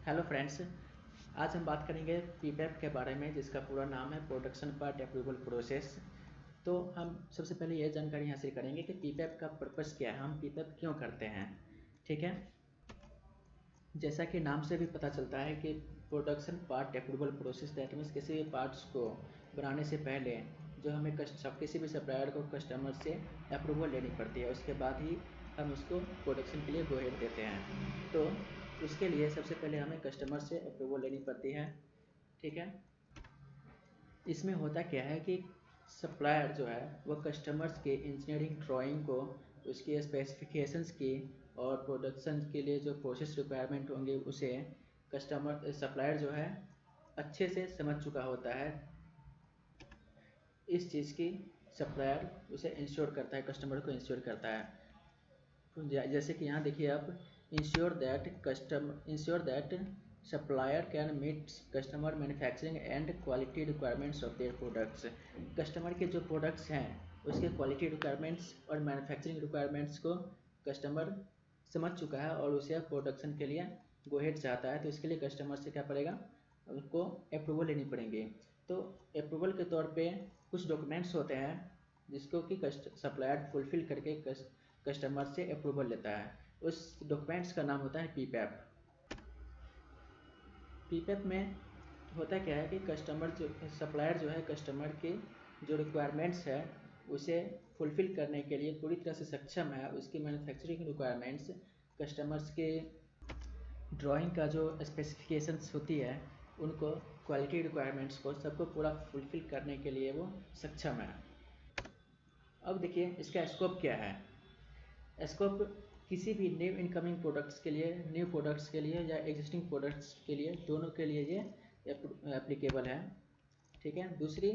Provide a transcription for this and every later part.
Hello friends, आज हम बात करेंगे पीपैप के बारे में, जिसका पूरा नाम है प्रोडक्शन पार्ट अप्रूवल प्रोसेस। तो हम सबसे पहले ये जानकारी हासिल करेंगे कि पीपैप का पर्पस क्या है, हम पीपैप क्यों करते हैं। ठीक है, जैसा कि नाम से भी पता चलता है कि production part approval process, that means किसी भी पार्ट्स को बनाने से पहले जो हमें किसी भी सप्लायर को कस्टमर से अप्रूवल लेनी पड़ती है, उसके बाद ही हम उसको प्रोडक्शन के लिए गो अहेड देते हैं। तो उसके लिए सबसे पहले हमें कस्टमर से अप्रूवल लेनी पड़ती है। ठीक है, इसमें होता क्या है कि सप्लायर जो है वो कस्टमर्स के इंजीनियरिंग ड्राइंग को, उसकी स्पेसिफिकेशंस की और प्रोडक्शन के लिए जो प्रोसेस रिक्वायरमेंट होंगे उसे सप्लायर जो है अच्छे से समझ चुका होता है। इस चीज़ की सप्लायर उसे इंश्योर करता है, कस्टमर को इंश्योर करता है। जैसे कि यहाँ देखिए आप, ensure that supplier can meet customer manufacturing and quality requirements of their products. Customer के जो प्रोडक्ट्स हैं उसके क्वालिटी रिक्वायरमेंट्स और मैन्युफैक्चरिंग रिक्वायरमेंट्स को कस्टमर समझ चुका है और उसे प्रोडक्शन के लिए गो अहेड चाहता है। तो इसके लिए कस्टमर से क्या पड़ेगा, उनको अप्रूवल लेनी पड़ेंगी। तो अप्रूवल के तौर पे कुछ डॉक्यूमेंट्स होते हैं जिसको कि सप्लायर फुलफिल करके कस्टमर से अप्रूवल लेता है। उस डॉक्यूमेंट्स का नाम होता है पीपैप। पीपैप में होता क्या है कि सप्लायर जो है कस्टमर के जो रिक्वायरमेंट्स है उसे फुलफिल करने के लिए पूरी तरह से सक्षम है। उसकी मैन्युफैक्चरिंग रिक्वायरमेंट्स, कस्टमर्स के ड्राइंग का जो स्पेसिफिकेशंस होती है उनको, क्वालिटी रिक्वायरमेंट्स को सबको पूरा फुलफिल करने के लिए वो सक्षम है। अब देखिए इसका स्कोप क्या है। स्कोप किसी भी न्यू इनकमिंग प्रोडक्ट्स के लिए, न्यू प्रोडक्ट्स के लिए या एग्जिस्टिंग प्रोडक्ट्स के लिए, दोनों के लिए ये एप्लीकेबल है। ठीक है, दूसरी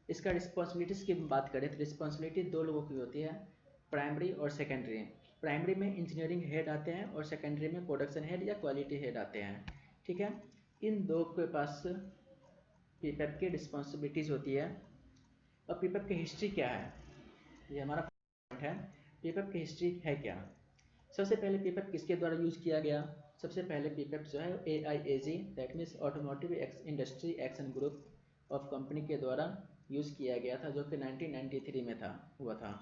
इसका रिस्पॉन्सिबिलिटीज़ की बात करें तो रिस्पॉन्सिबिलिटी दो लोगों की होती है, प्राइमरी और सेकेंडरी। प्राइमरी में इंजीनियरिंग हेड आते हैं और सेकेंडरी में प्रोडक्शन हेड या क्वालिटी हेड आते हैं। ठीक है, इन दो के पास पीपैप की रिस्पॉन्सिबिलिटीज़ होती है। और पीपैप की हिस्ट्री क्या है, ये हमारा पॉइंट है। पीपैप की हिस्ट्री है क्या। सबसे पहले पीपैप किसके द्वारा यूज़ किया गया। सबसे पहले पीपैप जो है AIAG, that means automotive industry action group of company के द्वारा यूज़ किया गया था, जो कि 1993 में हुआ था।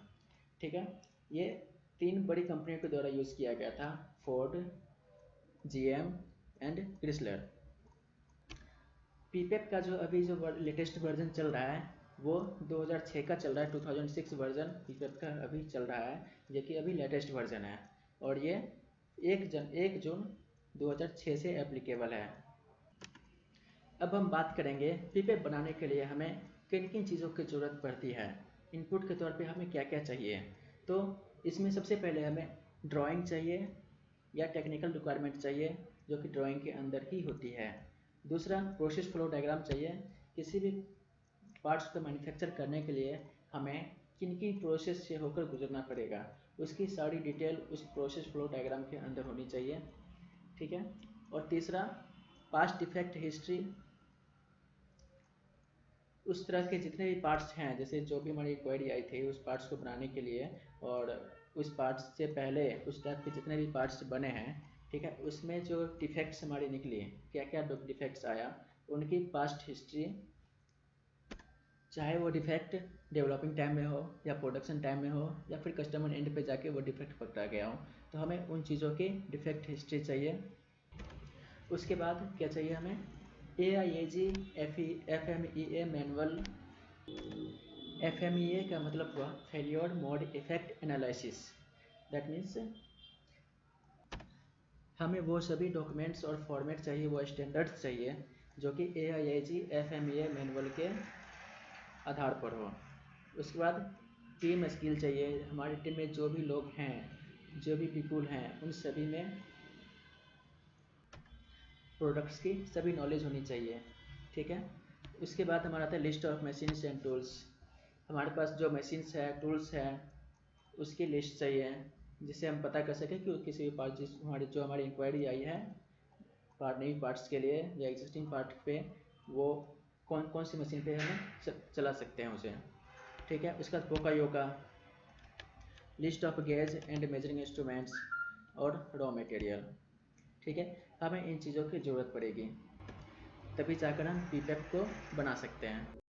ठीक है, ये 3 बड़ी कंपनियों के द्वारा यूज़ किया गया था, फोर्ड, GM एंड क्रिसलर। पीपैप का जो अभी जो लेटेस्ट वर्जन चल रहा है वो 2006 का चल रहा है। 2006 वर्जन पीपैप का अभी चल रहा है, जो कि अभी लेटेस्ट वर्जन है और ये 1 जून 2006 से एप्लीकेबल है। अब हम बात करेंगे पीपैप बनाने के लिए हमें किन किन चीज़ों की ज़रूरत पड़ती है। इनपुट के तौर पे हमें क्या क्या चाहिए। तो इसमें सबसे पहले हमें ड्राइंग चाहिए या टेक्निकल रिक्वायरमेंट चाहिए, जो कि ड्राइंग के अंदर ही होती है। दूसरा, प्रोसेस फ्लो डायग्राम चाहिए। किसी भी पार्ट्स को मैन्युफैक्चर करने के लिए हमें किन किन प्रोसेस से होकर गुजरना पड़ेगा, उसकी सारी डिटेल उस प्रोसेस फ्लो डायग्राम के अंदर होनी चाहिए। ठीक है, और तीसरा, पास्ट डिफेक्ट हिस्ट्री। उस तरह के जितने भी पार्ट्स हैं, जैसे जो भी हमारी क्वेरी आई थी उस पार्ट्स को बनाने के लिए, और उस पार्ट्स से पहले उस टाइप के जितने भी पार्ट्स बने हैं, ठीक है, उसमें जो डिफेक्ट्स हमारी निकली, क्या क्या डिफेक्ट्स आया, उनकी पास्ट हिस्ट्री, चाहे वो डिफेक्ट डेवलपिंग टाइम में हो या प्रोडक्शन टाइम में हो या फिर कस्टमर एंड पे जाके वो डिफेक्ट पकड़ा गया हो, तो हमें उन चीज़ों की डिफेक्ट हिस्ट्री चाहिए। उसके बाद क्या चाहिए हमें, AIAG FMEA मैनुअल। FMEA का मतलब हुआ failure mode effect analysis. That means हमें वो सभी डॉक्यूमेंट्स और फॉर्मेट चाहिए, वो स्टैंडर्ड्स चाहिए जो कि AIAG FMEA मैनुअल के आधार पर हो। उसके बाद टीम स्किल चाहिए। हमारी टीम में जो भी लोग हैं, जो भी पीपुल हैं, उन सभी में प्रोडक्ट्स की सभी नॉलेज होनी चाहिए। ठीक है, उसके बाद हमारा आता है list of machines and tools. हमारे पास जो मशीन्स है, टूल्स है, उसकी लिस्ट चाहिए जिससे हम पता कर सकें कि किसी भी पार्ट जो हमारी इंक्वायरी आई है नई पार्ट्स के लिए या एग्जिस्टिंग पार्ट पे, वो कौन कौन सी मशीन पे हम चला सकते हैं उसे। ठीक है, उसका पोका yoga, list of gauge and measuring instruments और रॉ मटेरियल। ठीक है, हमें इन चीज़ों की ज़रूरत पड़ेगी, तभी जाकर हम पीपैप को बना सकते हैं।